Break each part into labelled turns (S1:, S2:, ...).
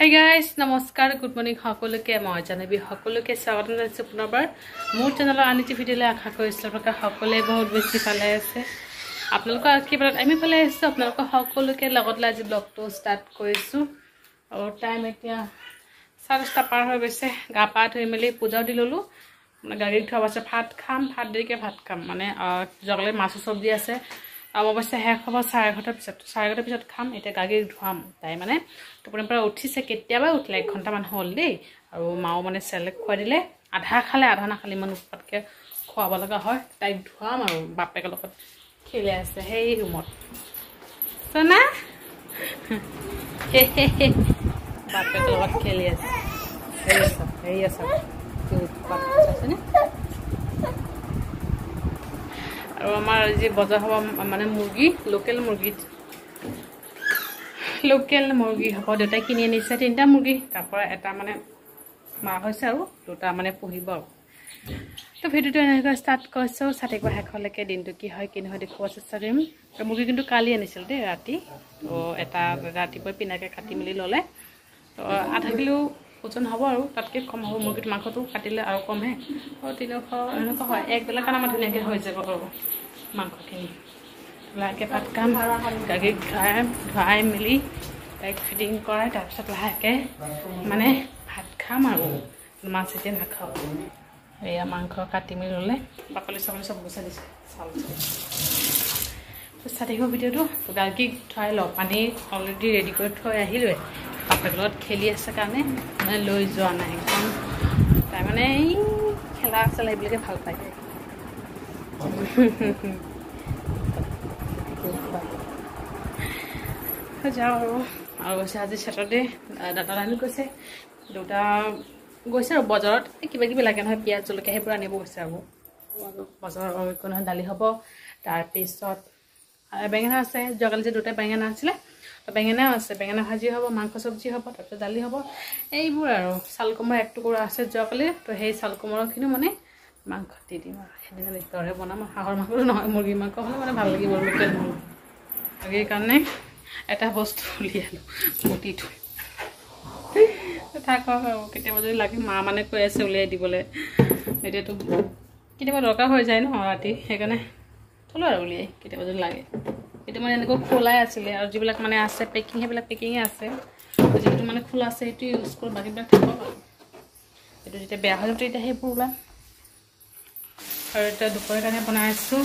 S1: Hi guys, namaskar, good morning. সকলোকে মই জানবি সকলোকে স্বাগতম জনাইছো পুনৰবাৰ মোৰ চেনেলৰ আনিটি ভিডিঅ'লৈ আশা কৰিছো আপোনালোকে সকলোৱে বহুত বেছি ভালে আছে আপোনালোকৰ কিবাত আমি ভালে আছো আপোনালোকৰ সকলোকে লগত লৈ আজি ব্লগটো ষ্টাৰ্ট কৰিছো আৰু টাইম এতিয়া 7:30 পাৰ হৈ গৈছে গা পা ধুই মেলি পূজাও দি ললো মানে গাড়ীত থোৱা আছে ভাত খাম ভাত দেৰিকে ভাত খাম মানে জগলে মাছ চব্জি আছে অৱশ্যে শেষ হ'ব 11:30 পিছত খাম এতিয়া গাড়ী ধুৱাম তাই মানে টোপনিৰ পৰা উঠিছে কেতিয়াবা উঠিলে 1 ঘণ্টামান হ'ল দেই আৰু মাও মানে চেলেক খুৱাই দিলে আধা খালে আধা নাখালে ইমান উৎপাতকে খুৱাব লগা হয় তাইক ধুৱাম আৰু বাপেকৰ লগত খেলি আছে সেই ৰুমত সোনা বাপেকৰ লগত খেলি আছে সেই আছে কি উৎপাত আছে নে আৰু আমাৰ যে বজাৰ হ'ব মানে মুৰ্গী লোকেল মুৰ্গী হ'ব দেউতাই কিনি আনিছে 3টা মুৰ্গী তাৰপৰা এটা মানে মা হৈছে আৰু দুটা মানে পুহিব তো ভিডিওটো এনেকৈ ষ্টাৰ্ট কৰিছো সাতেক শেষলৈকে দিনটো কি হয় কি নহয় দেখুৱাব চেষ্টা কৰিম আৰু মুৰ্গী কিন্তু কালি আনিছিল দেই ৰাতি তো এটা ৰাতিপুৱা পিনাকে কাটি মেলি ল'লে তো আধা কিলো ওজন হ'ব আৰু তাতকৈ কম হ'ব মুৰ্গীৰ মাংসটো কাটিলে আৰু কমহে আৰু 300 এনেকুৱা হয় এক বেলা কাৰণে আমাৰ ধুনীয়াকৈ হৈ যাব আৰু মাংসখিনি লাহেকৈ ভাত খাম গাখীৰ ধুৱাই মেলি তাইক ফিটিং কৰাই তাৰপিছত লাহেকৈ মানে ভাত খাম আৰু মাছ এতিয়া নাখাওঁ এয়া মাংস কাটি মেলি ল'লে বাকলি চাকলি চব গুচাই দিছে চাউল চাই থাকিব ভিডিঅ'টো গাখীৰ ধুৱাই লওঁ পানী অলৰেডি ৰেডি কৰি থৈ আহিলোৱে বাপেকৰ লগত খেলি আছে কাৰণে মানে লৈ যোৱা নাই একদম তাই মানে এই খেলা চেলা এইবিলাকে ভাল পায় যাওঁ আৰু গৈছে আজি ছেটাৰডে দাদা লাইন গৈছে দুটা গৈছে আৰু বজাৰত কিবা কিবি লাগে নহয় পিঁয়াজ জলকীয়া সেইবোৰ আনিব গৈছে আৰু বজাৰৰ নহয় দালি হ'ব তাৰপিছত বেঙেনা আছে যোৱাকালি যে দুটা বেঙেনা আছিলে বেঙেনাও আছে বেঙেনা ভাজি হ'ব মাংস চব্জি হ'ব তাৰপিছত দালি হ'ব এইবোৰ আৰু চাল কোমৰা এক টুকুৰা আছে যোৱাকালি তো সেই চাল কোমৰাখিনি মানে মাংস দি দিম আৰু সেইদিনা দৰে বনাম হাঁহৰ মাংসটো নহয় মুৰ্গী মাংস হ'লে মানে ভাল লাগিব লোকেল মুৰ্গী সেই কাৰণে এটা বস্তু উলিয়ালোঁ গুটিটো থাকক আৰু কেতিয়াবা যদি লাগে মা মানে কৈ আছে উলিয়াই দিবলৈ এতিয়াতো কেতিয়াবা দৰকাৰ হৈ যায় ন ৰাতি সেইকাৰণে থ'লোঁ আৰু উলিয়াই কেতিয়াবা যদি লাগে এইটো মানে এনেকৈ খোলাই আছিলে আৰু যিবিলাক মানে আছে পেকিং সেইবিলাক পেকিঙে আছে যিটো মানে খোলা আছে সেইটো ইউজ কৰোঁ বাকীবিলাক থাকক আৰু এইটো যেতিয়া বেয়া হৈ যাব তেতিয়া সেইবোৰ ওলাম আৰু এতিয়া দুপৰীয়া কাৰণে বনাই আছোঁ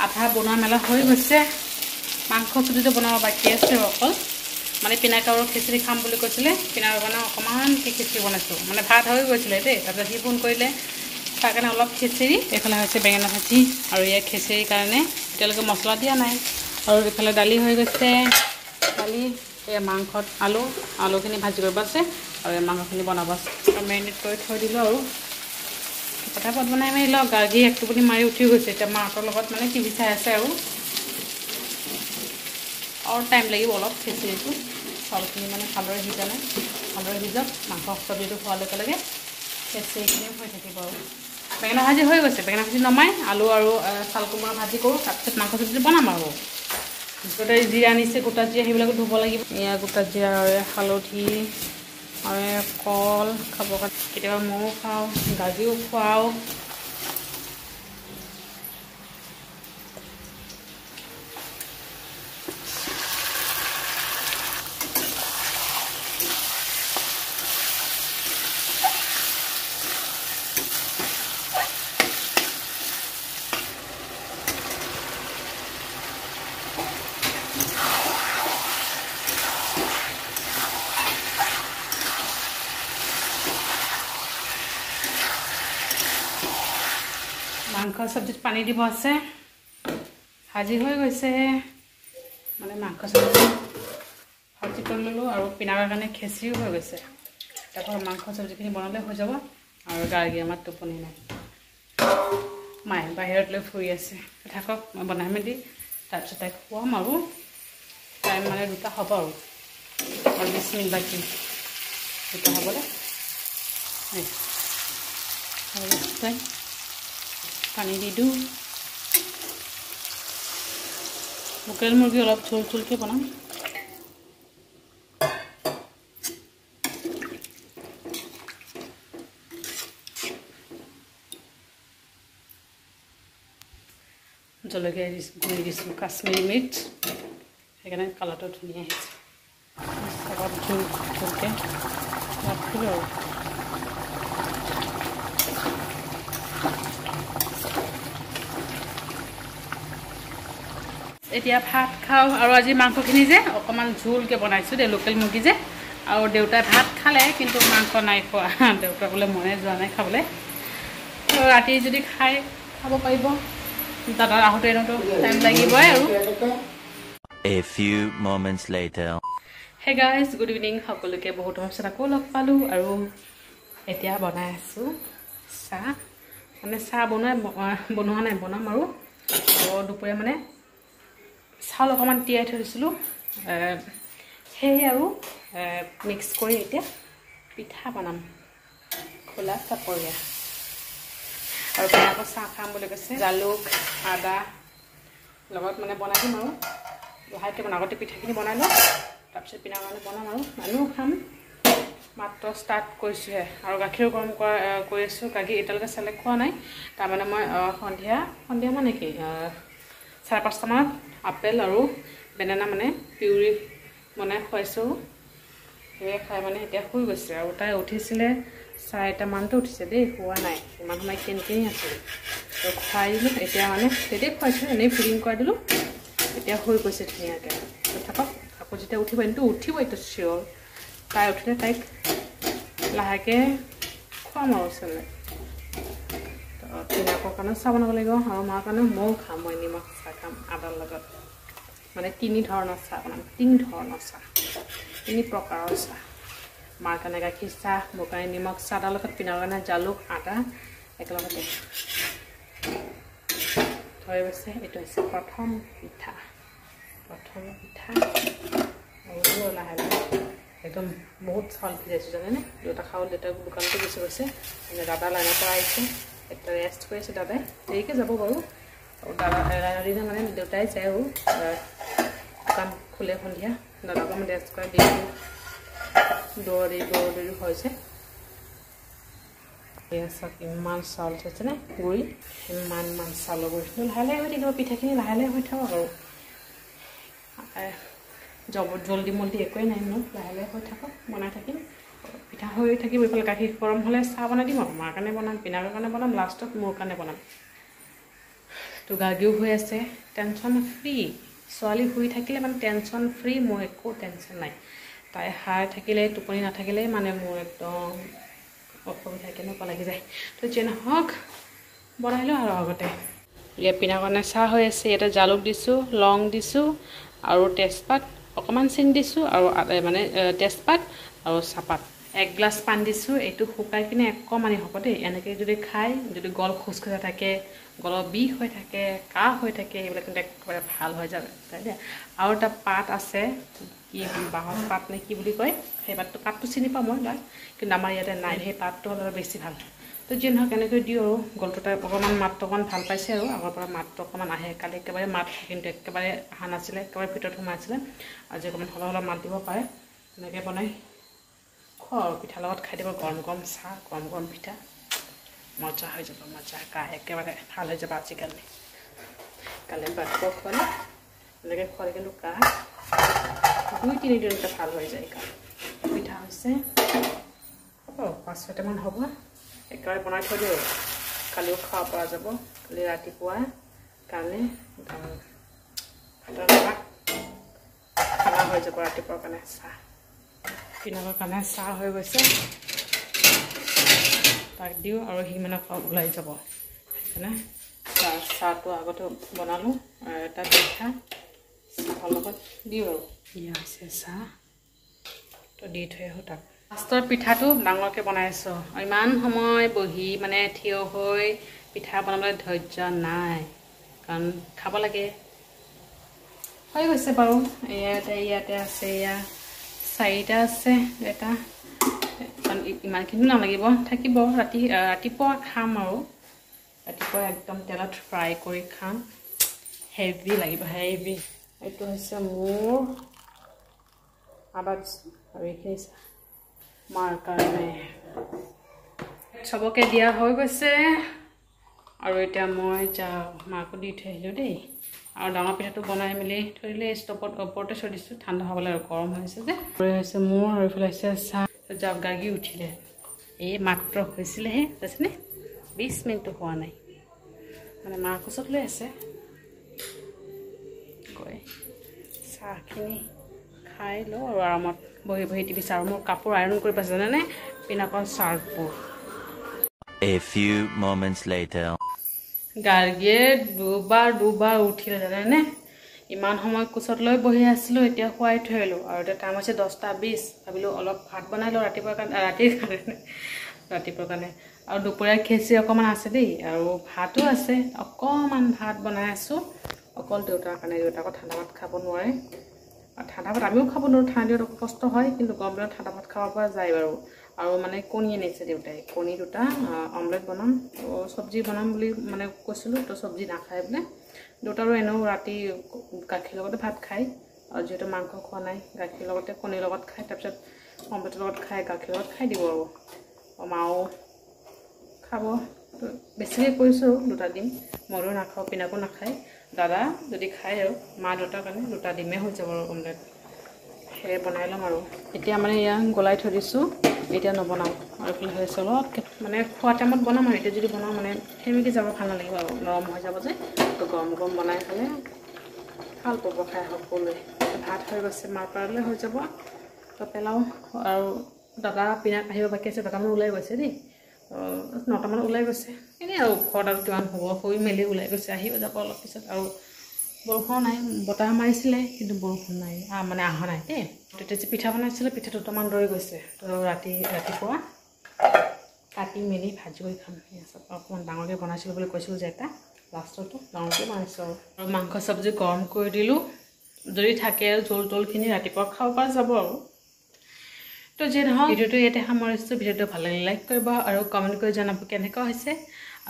S1: আধা বনোৱা মেলা হৈ গৈছে মাংস চব্জিটো বনাব বাকী আছে অকল মানে পিনাক আৰু খিচিৰি খাম বুলি কৈছিলে পিনাকৰ কাৰণে অকণমানকৈ খিচিৰি বনাইছোঁ মানে ভাত হৈ গৈছিলে দেই তাৰপিছত সি ফোন কৰিলে তাৰ কাৰণে অলপ খিচিৰি এইফালে হৈছে বেঙেনা ভাজি আৰু ইয়াৰ খিচিৰিৰ কাৰণে এতিয়ালৈকে মছলা দিয়া নাই আৰু এইফালে দালি হৈ গৈছে দালি এই মাংসত আলুখিনি ভাজি কৰিব আছে আৰু এই মাংসখিনি বনাব আছে আৰু মেৰিনেট কৰি থৈ দিলোঁ আৰু পটাপট বনাই মেলি লওক গাৰ্গী এক টোপনি মাৰি উঠি গৈছে এতিয়া মাহঁতৰ লগত মানে টিভি চাই আছে আৰু টাইম লাগিব অলপ খিচিৰিটো চাউলখিনি মানে ভালদৰে সিজা নাই ভালদৰে সিজক মাংস চব্জিটো খোৱাৰ লগে লগে খিচিৰিখিনিও হৈ থাকিব আৰু বেঙেনা ভাজি হৈ গৈছে বেঙেনা ভাজি নমাই আলু আৰু চাল কোমোৰা ভাজি কৰোঁ তাৰপিছত মাংস চব্জি বনাম আৰু গোটেই জিৰা আনিছে গোটা জিৰা সেইবিলাকো ধুব লাগিব এয়া গোটা জিৰা আৰু হালধি আৰু কল খাব কাৰণে কেতিয়াবা ময়ো খাওঁ গাজিও খুৱাওঁ মাংস চব্জিত পানী দিব আছে ভাজি হৈ গৈছে মানে মাংস চব্জি ভাজি কৰি ল'লোঁ আৰু পিনাকৰ কাৰণে খিচিৰিও হৈ গৈছে তাৰপৰা মাংস চব্জিখিনি বনালে হৈ যাব আৰু গাৰ্গী আমাৰ টোপনি নাই মায়ে বাহিৰত লৈ ফুৰি আছে থাকক মই বনাই মেলি তাৰপিছত তাইক খুৱাম আৰু টাইম মানে 2টা হ'ব আৰু 20 মিনিট বাকী 2টা হ'বলৈ পানী দি দিওঁ লোকেল মুৰ্গী অলপ ঝোল ঝোলকৈ বনাম জলকীয়া গুড়ি দিছোঁ কাশ্মীৰী মিৰ্চ সেইকাৰণে কালাৰটো ধুনীয়া আহিছে অলপ জোল জোলকৈ ৰাখিলোঁ আৰু এতিয়া ভাত খাওঁ আৰু আজি মাংসখিনি যে অকণমান জোলকৈ বনাইছোঁ দেই লোকেল মুৰ্গী যে আৰু দেউতাই ভাত খালে কিন্তু মাংস নাই খোৱা দেউতা বোলে মনে যোৱা নাই খাবলৈ ৰাতি যদি খাই খাব পাৰিব দাদা আহোঁতে এনেতো টাইম লাগিবই আৰু
S2: A few moments later.
S1: Hey guys, good evening. সকলোকে বহুত সমস্যা আকৌ লগ পালোঁ আৰু এতিয়া বনাই আছোঁ চাহ মানে চাহ বনোৱা নাই বনাম আৰু দুপৰীয়া মানে চাউল অকণমান তিয়াই থৈ দিছিলোঁ সেয়ে আৰু মিক্স কৰি এতিয়া পিঠা বনাম খোলা চাপৰীয়া আৰু আকৌ চাহ খাম বুলি কৈছে জালুক আদা লগত মানে বনাই দিম আৰু লাহেকৈ আগতে পিঠাখিনি বনাই লওঁ তাৰপিছত পিঠা মানে বনাম আৰু মানুহ খাম মাত্ৰ ষ্টাৰ্ট কৰিছোঁহে আৰু গাখীৰো গৰম কৰি আছোঁ গাখীৰ এতিয়ালৈকে চেলেক্ট খোৱা নাই তাৰমানে মই সন্ধিয়া মানে কি 5:30মানত আপেল আৰু বেনানা মানে পিউৰি বনাই খুৱাইছোঁ সেয়ে খাই মানে এতিয়া শুই গৈছে আৰু তাই উঠিছিলে 4টামানতে উঠিছে দেই শুৱা নাই ইমান সময় কেনেকৈ আছিলোঁ তো খুৱাই দিলোঁ এতিয়া মানে তেতিয়াই খুৱাইছোঁ এনেই ফিলিং কৰাই দিলোঁ এতিয়া শুই গৈছে ধুনীয়াকৈ থাকক আকৌ যেতিয়া উঠিব কিন্তু উঠিব এইটো চিয়'ৰ তাই উঠিলে তাইক লাহেকৈ খুৱাম আৰু ওচৰলৈ তো পিনাকৰ কাৰণে চাহ বনাব লাগিব আৰু মাৰ কাৰণে ময়ো খাম মই নিমখ চাহ খাম আদাৰ লগত মানে 3 ধৰণৰ চাহ বনাম 3 ধৰণৰ চাহ 3 প্ৰকাৰৰ চাহ মাৰ কাৰণে গাখীৰ চাহ মোৰ কাৰণে নিমখ চাহ আদাৰ লগত পিনাকৰ কাৰণে জালুক আদা একেলগতে হৈ গৈছে এইটো হৈছে প্ৰথম পিঠা আৰু লাহে লাহে একদম বহুত চাউল ভিজাইছোঁ জানেনে দেউতা খাওঁ দেউতাক দোকানতে গুচি গৈছে মানে দাদা লাইনৰ পৰা আহিছে এটা ৰেষ্ট কৰি আছে দাদাই দেৰিকৈ যাব বাৰু আৰু দাদা লাইনৰ দিনা মানে দেউতাই যায় আৰু দোকান খোলে সন্ধিয়া দাদাক মানে ৰেষ্ট কৰা দৌৰি হৈছে চাওক ইমান চাউল থৈছেনে গুড়ি ইমান চাউলৰ গুড়ি লাহে লাহে হৈ থাকিব পিঠাখিনি লাহে লাহে হৈ থাকক আৰু জলদি মলদি একোৱেই নাই ন লাহে লাহে হৈ থাকক বনাই থাকিম পিঠা হৈ থাকিব এইফালে গাখীৰ গৰম হ'লে চাহ বনাই দিম আৰু মাৰ কাৰণে বনাম পিনাকৰ কাৰণে বনাম লাষ্টত মোৰ কাৰণে বনাম তো গাগিও হৈ আছে টেনশ্যন ফ্ৰী ছোৱালী শুই থাকিলে মানে টেনশ্যন ফ্ৰী মোৰ একো টেনশ্যন নাই তাই হাই থাকিলে টোপনি নাথাকিলে মানে মোৰ একদম অসুবিধা কেনেকুৱা লাগি যায় তো যেন হওক বনাই লওঁ আৰু আগতে ইয়াত পিনাৰ কাৰণে চাহ হৈ আছে ইয়াতে জালুক দিছোঁ লং দিছোঁ আৰু তেজপাত অকণমান চেনি দিছোঁ আৰু মানে তেজপাত আৰু চাহপাত 1 গ্লাছ পানী দিছোঁ এইটো শুকাই কিনে অকণমানি হ'ব দেই এনেকৈ যদি খায় যদি গল খোজখোজা থাকে গলৰ বিষ হৈ থাকে কাহ হৈ থাকে এইবিলাক কিন্তু একেবাৰে ভাল হৈ যাব দেই আৰু এটা পাত আছে কি বাঁহৰ পাত নে কি বুলি কয় সেই পাতটো চিনি পাওঁ মই কিন্তু আমাৰ ইয়াতে নাই সেই পাতটো হ'লে বেছি ভাল তো যি নহওক এনেকৈ দিওঁ আৰু গলটো তাই অকণমান মাতটো অকণমান ভাল পাইছে আৰু আগৰ পৰা মাতটো অকণমান আহে কালি একেবাৰে মাত কিন্তু একেবাৰে অহা নাছিলে একেবাৰে ভিতৰত সোমাইছিলে আজি অকণমান অলপ মাত দিব পাৰে এনেকৈ বনাই খোৱা আৰু পিঠাৰ লগত খাই দিব গৰম গৰম চাহ গৰম গৰম পিঠা মজা হৈ যাব মজা কাহ একেবাৰে ভাল হৈ যাব আজিকালি কালি ৰাতিপুৱা খোৱালে এনেকৈ খোৱালে কিন্তু কাহ 2-3 দিনতে ভাল হৈ যায় কাহ পিঠা হৈছে হ'ব 5-6টামান হ'ব একেবাৰে বনাই থৈ দিওঁ কালিও খাব পৰা যাব কালি ৰাতিপুৱা কাৰণে খানা হৈ যাব ৰাতিপুৱাৰ কাৰণে চাহ পিনাকৰ কাৰণে চাহ হৈ গৈছে তাক দিওঁ আৰু সি মানে ওলাই যাব সেইকাৰণে চাহটো আগতে বনালোঁ এটা পিঠা চাহৰ লগত দিওঁ আৰু ইয়া হৈছে চাহ তো দি থৈ আহোঁ তাক লাষ্টৰ পিঠাটো ডাঙৰকৈ বনাই আছোঁ ইমান সময় বহি মানে থিয় হৈ পিঠা বনাবলৈ ধৈৰ্য নাই কাৰণ খাব লাগে হৈ গৈছে বাৰু ইয়াতে আছে এয়া 4টা আছে এটা ইমানখিনি নালাগিব থাকিব ৰাতিপুৱা খাম আৰু ৰাতিপুৱা একদম তেলত ফ্ৰাই কৰি খাম হেভি লাগিব হেভি এইটো হৈছে মোৰ আদা আৰু এইখিনি মাৰ কাৰণে চবকে দিয়া হৈ গৈছে আৰু এতিয়া মই যাওঁ মাকো দি থৈ আহিলোঁ দেই আৰু ডাঙৰ পিঠাটো বনাই মেলি থৈ দিলে ষ্টপত ওপৰতে থৈ দিছোঁ ঠাণ্ডা হ'বলৈ আৰু গৰম হৈছে যে হৈছে মোৰ আৰু এইফালে হৈছে চাহ যাওক গাগি উঠিলে এই মাত্ৰ হৈছিলেহে দেখিছেনে 20 মিনিটো হোৱা নাই মানে মাৰ কোচত লৈ আছে গৈ চাহখিনি খাই লওঁ আৰু আৰামত বহি বহি টিভি চাওঁ মোৰ কাপোৰ আইৰণ কৰি পাইছে জানেনে পিনাকৰ চাৰ্টবোৰ
S2: A few moments later.
S1: গাৰ্গীয়ে দুবাৰ উঠিলে জানেনে ইমান সময় কোচত লৈ বহি আছিলোঁ এতিয়া খুৱাই থৈ আহিলোঁ আৰু এতিয়া টাইম হৈছে 10:20 ভাবিলোঁ অলপ ভাত বনাই লওঁ ৰাতিপুৱাৰ কাৰণে আৰু দুপৰীয়া খিচিৰি অকণমান আছে দেই আৰু ভাতো আছে অকণমান ভাত বনাই আছোঁ অকল দেউতাৰ কাৰণে দেউতাকো ঠাণ্ডা ভাত খাব নোৱাৰে আৰু ঠাণ্ডা ভাত আমিও খাব নোৱাৰোঁ ঠাণ্ডা দিনত কষ্ট হয় কিন্তু গৰম দিনত ঠাণ্ডা ভাত খাব পৰা যায় বাৰু আৰু মানে কণী আনিছে দেউতাই কণী দুটা অমলেট বনাম চব্জি বনাম বুলি মানে কৈছিলোঁ তো চব্জি নাখায় বোলে দেউতাৰো এনেও ৰাতি গাখীৰ লগতে ভাত খায় আৰু যিহেতু মাংস খোৱা নাই গাখীৰ লগতে কণীৰ লগত খায় তাৰপিছত অমলেটৰ লগত খায় গাখীৰ লগত খাই দিব আৰু মাও খাব বেছিকৈ কৰিছোঁ দুটা ডিম মইও নাখাওঁ পিনাকো নাখায় দাদা যদি খায় আৰু মা দেউতাৰ কাৰণে দুটা ডিমেই হৈ যাব আৰু অমলেট সেয়ে বনাই ল'ম আৰু এতিয়া মানে এয়া গলাই থৈ দিছোঁ এতিয়া নবনাওঁ আৰু এইফালে হৈছে অলপ মানে খোৱা টাইমত বনাম আৰু এতিয়া যদি বনাওঁ মানে সেমেকি যাব ভাল নালাগিব আৰু নৰম হৈ যাব যে তো গৰম গৰম বনাই খালে ভাল পাব খাই সকলোৱে ভাত হৈ গৈছে মাৰ পাৰলৈ হৈ যাব তো পেলাওঁ আৰু দাদা পিনাক আহিব বাকী আছে দাদামান ওলাই গৈছে দেই 9টামান ওলাই গৈছে এনেই আৰু ঘৰত আৰু কিমান হ'ব শুই মেলি ওলাই গৈছে আহিব যাব অলপ পিছত আৰু বৰষুণ নাই বতাহ মাৰিছিলে কিন্তু বৰষুণ নাই মানে অহা নাই দেই তেতিয়া যে পিঠা বনাইছিলে পিঠা দুটামান ৰৈ গৈছে তো ৰাতিপুৱা কাটি মেলি ভাজি কৰি খাম অকণমান ডাঙৰকৈ বনাইছিলোঁ বুলি কৈছিলোঁ যে এটা লাষ্টতো ডাঙৰকৈ বনাইছোঁ আৰু মাংস চব্জি গৰম কৰি দিলোঁ যদি থাকে আৰু জোলখিনি ৰাতিপুৱা খাব পৰা যাব আৰু তো যে নহওক ভিডিঅ'টো ইয়াতে সামৰিছোঁ ভিডিঅ'টো ভাল লাগিলে লাইক কৰিব আৰু কমেণ্ট কৰি জনাব কেনেকুৱা হৈছে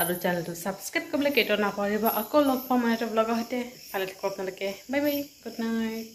S1: আৰু চেনেলটো ছাবস্ক্ৰাইব কৰিবলৈ কেতিয়াও নাপাহৰিব আকৌ লগ পাম এটা ব্লগৰ সৈতে ভালে থাকক আপোনালোকে বাই বাই গুড নাইট